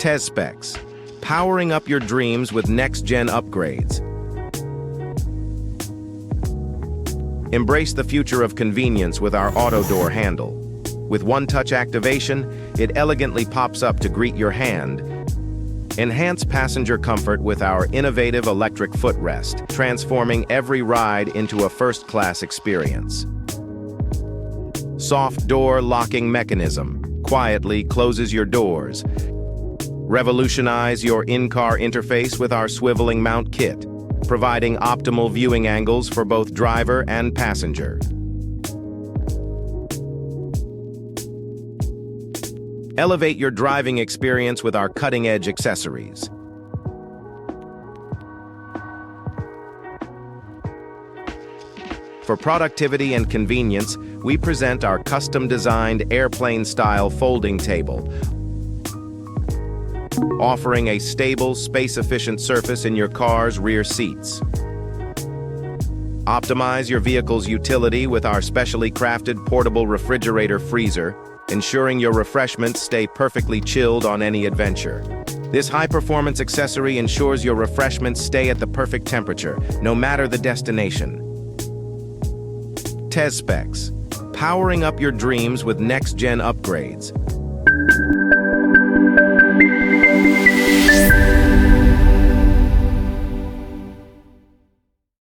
TEZspex, powering up your dreams with next-gen upgrades. Embrace the future of convenience with our auto door handle. With one-touch activation, it elegantly pops up to greet your hand. Enhance passenger comfort with our innovative electric footrest, transforming every ride into a first-class experience. Soft door locking mechanism quietly closes your doors. Revolutionize your in-car interface with our swiveling mount kit, providing optimal viewing angles for both driver and passenger. Elevate your driving experience with our cutting-edge accessories. For productivity and convenience, we present our custom-designed airplane-style folding table, offering a stable, space-efficient surface in your car's rear seats. Optimize your vehicle's utility with our specially crafted portable refrigerator freezer, ensuring your refreshments stay perfectly chilled on any adventure. This high-performance accessory ensures your refreshments stay at the perfect temperature, no matter the destination. TEZspex, powering up your dreams with next-gen upgrades.